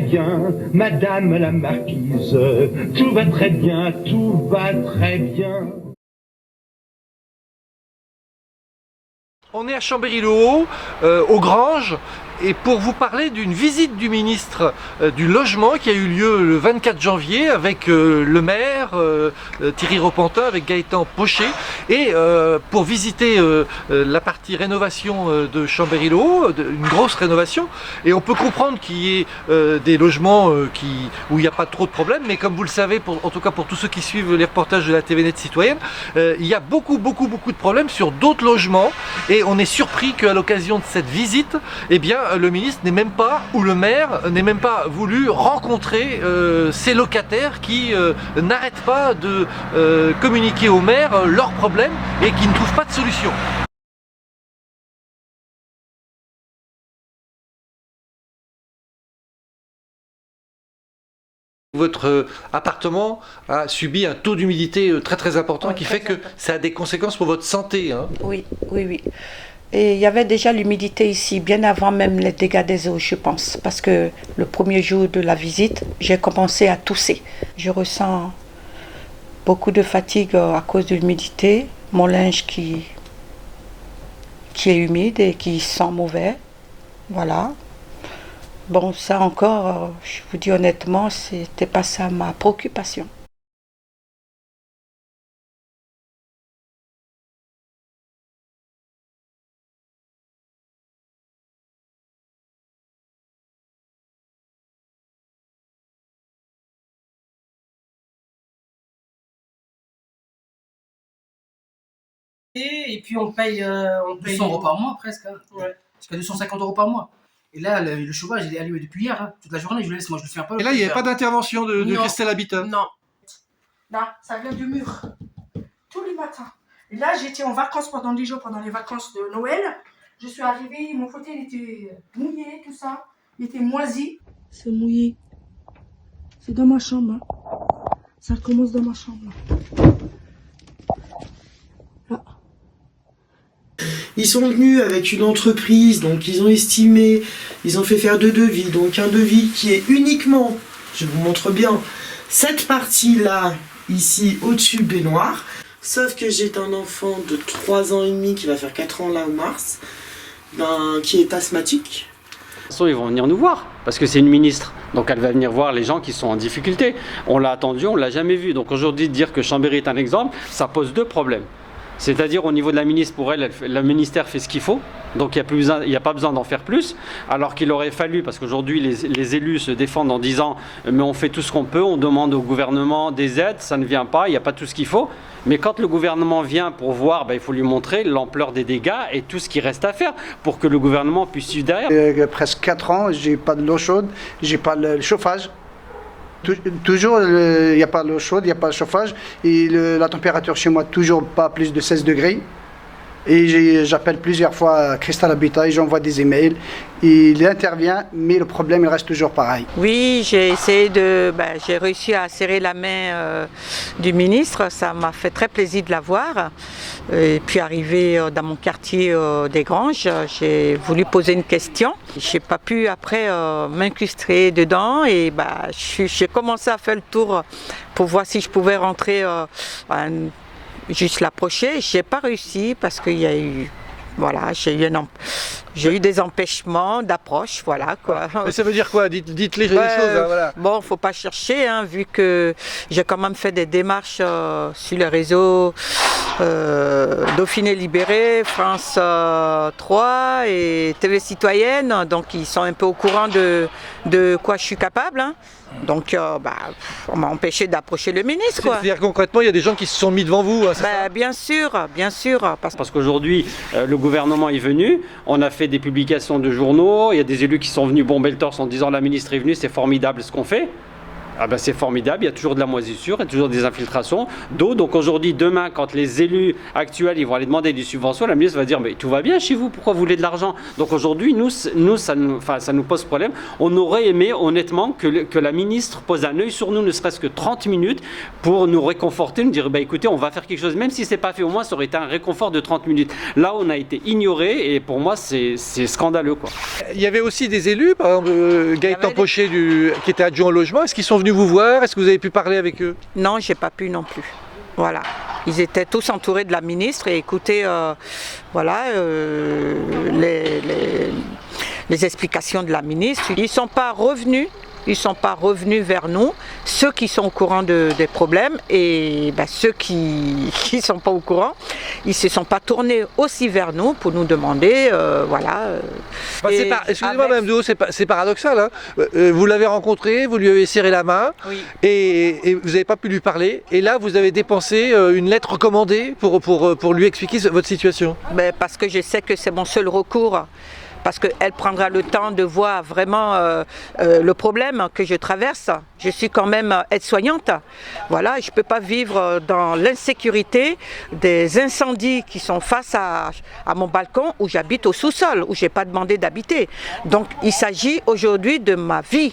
bien, madame la marquise, tout va très bien, tout va très bien. On est à Chambéry-le-Haut, aux Granges, et pour vous parler d'une visite du ministre du Logement qui a eu lieu le 24 janvier avec le maire Thierry Repentin, avec Gaëtan Pochet, et pour visiter la partie rénovation de Chambéry-le-Haut, une grosse rénovation, et on peut comprendre qu'il y ait des logements où il n'y a pas trop de problèmes, mais comme vous le savez, en tout cas pour tous ceux qui suivent les reportages de la TVNet citoyenne, il y a beaucoup de problèmes sur d'autres logements, et on est surpris qu'à l'occasion de cette visite, eh bien, le ministre n'est même pas, ou le maire n'est même pas voulu rencontrer ces locataires qui n'arrêtent pas de communiquer au maire leurs problèmes et qui ne trouvent pas de solution. Votre appartement a subi un taux d'humidité très important qui fait que ça a des conséquences pour votre santé. Hein. Oui. Et il y avait déjà l'humidité ici, bien avant même les dégâts des eaux, je pense. Parce que le premier jour de la visite, j'ai commencé à tousser. Je ressens beaucoup de fatigue à cause de l'humidité. Mon linge qui est humide et qui sent mauvais. Voilà. Bon, ça encore, je vous dis honnêtement, c'était pas ça ma préoccupation. Et puis on paye 200 € par mois presque. Hein. Ouais. Jusqu'à 250 € par mois. Et là, le chauffage, il est allumé depuis hier. Hein. Toute la journée, je le laisse, moi je le fais un peu. Et là, il n'y a pas d'intervention de Christelle Habitat. Non. Là, ça vient du mur. Tous les matins. Et là, j'étais en vacances pendant 10 jours, pendant les vacances de Noël. Je suis arrivée, mon fauteuil était mouillé, tout ça. Il était moisi. C'est mouillé. C'est dans ma chambre. Hein. Ça commence dans ma chambre. Là. Ils sont venus avec une entreprise, donc ils ont estimé, ils ont fait faire 2 devis. Donc un devis qui est uniquement, je vous montre bien, cette partie-là, ici, au-dessus baignoire. Sauf que j'ai un enfant de 3 ans et demi qui va faire 4 ans là en mars, qui est asthmatique. De toute façon, ils vont venir nous voir, parce que c'est une ministre. Donc elle va venir voir les gens qui sont en difficulté. On l'a attendu, on ne l'a jamais vu. Donc aujourd'hui, dire que Chambéry est un exemple, ça pose 2 problèmes. C'est-à-dire au niveau de la ministre, pour elle, le ministère fait ce qu'il faut, donc il n'y a pas besoin d'en faire plus, alors qu'il aurait fallu, parce qu'aujourd'hui les élus se défendent en disant mais on fait tout ce qu'on peut, on demande au gouvernement des aides, ça ne vient pas, il n'y a pas tout ce qu'il faut, mais quand le gouvernement vient pour voir, il faut lui montrer l'ampleur des dégâts et tout ce qui reste à faire pour que le gouvernement puisse suivre derrière. Presque 4 ans, j'ai pas de l'eau chaude, j'ai pas le chauffage. Toujours, il n'y a pas l'eau chaude, il n'y a pas le chauffage. Et la température chez moi, toujours pas plus de 16 degrés. Et j'appelle plusieurs fois Christelle Habitat et j'envoie des emails. Et il intervient, mais le problème il reste toujours pareil. Oui, j'ai essayé j'ai réussi à serrer la main du ministre. Ça m'a fait très plaisir de la voir. Et puis arrivé dans mon quartier des Granges, j'ai voulu poser une question. Je n'ai pas pu après m'incrustrer dedans et j'ai commencé à faire le tour pour voir si je pouvais rentrer juste l'approcher. Je n'ai pas réussi parce qu'il y a eu, j'ai eu des empêchements d'approche, voilà quoi. Mais ça veut dire quoi? Dites les choses. Hein, voilà. Bon, faut pas chercher, hein, vu que j'ai quand même fait des démarches sur les réseaux Dauphiné Libéré, France 3 et TV Citoyenne, donc ils sont un peu au courant de quoi je suis capable. Hein. Donc, on m'a empêché d'approcher le ministre. C'est-à-dire concrètement, il y a des gens qui se sont mis devant vous. Hein, bien sûr. Parce qu'aujourd'hui, le gouvernement est venu, on a fait des publications de journaux, il y a des élus qui sont venus bomber le torse en disant la ministre est venue, c'est formidable ce qu'on fait. Ah ben c'est formidable, il y a toujours de la moisissure, il y a toujours des infiltrations d'eau. Donc aujourd'hui, demain, quand les élus actuels ils vont aller demander des subventions, la ministre va dire mais tout va bien chez vous, pourquoi vous voulez de l'argent? Donc aujourd'hui, nous ça nous pose problème. On aurait aimé honnêtement que la ministre pose un œil sur nous, ne serait-ce que 30 minutes, pour nous réconforter, nous dire bah, écoutez, on va faire quelque chose, même si c'est pas fait, au moins ça aurait été un réconfort de 30 minutes. Là, on a été ignoré et pour moi, c'est scandaleux, quoi. Il y avait aussi des élus, par exemple Gaëtan Pochet qui était adjoint au logement. Est-ce qu'ils sont venus vous voir? Est-ce que vous avez pu parler avec eux? Non, j'ai pas pu non plus. Voilà. Ils étaient tous entourés de la ministre et écoutaient les explications de la ministre. Ils ne sont pas revenus. Ils ne sont pas revenus vers nous, ceux qui sont au courant des problèmes, et ceux qui ne sont pas au courant, ils ne se sont pas tournés aussi vers nous pour nous demander, Excusez-moi Mme Duhaut, c'est paradoxal, hein. Vous l'avez rencontré, vous lui avez serré la main, oui. et vous n'avez pas pu lui parler, et là vous avez dépensé une lettre recommandée pour lui expliquer votre situation. Parce que je sais que c'est mon seul recours. Parce qu'elle prendra le temps de voir vraiment le problème que je traverse. Je suis quand même aide-soignante. Voilà, je ne peux pas vivre dans l'insécurité des incendies qui sont face à mon balcon où j'habite au sous-sol, où je n'ai pas demandé d'habiter. Donc il s'agit aujourd'hui de ma vie.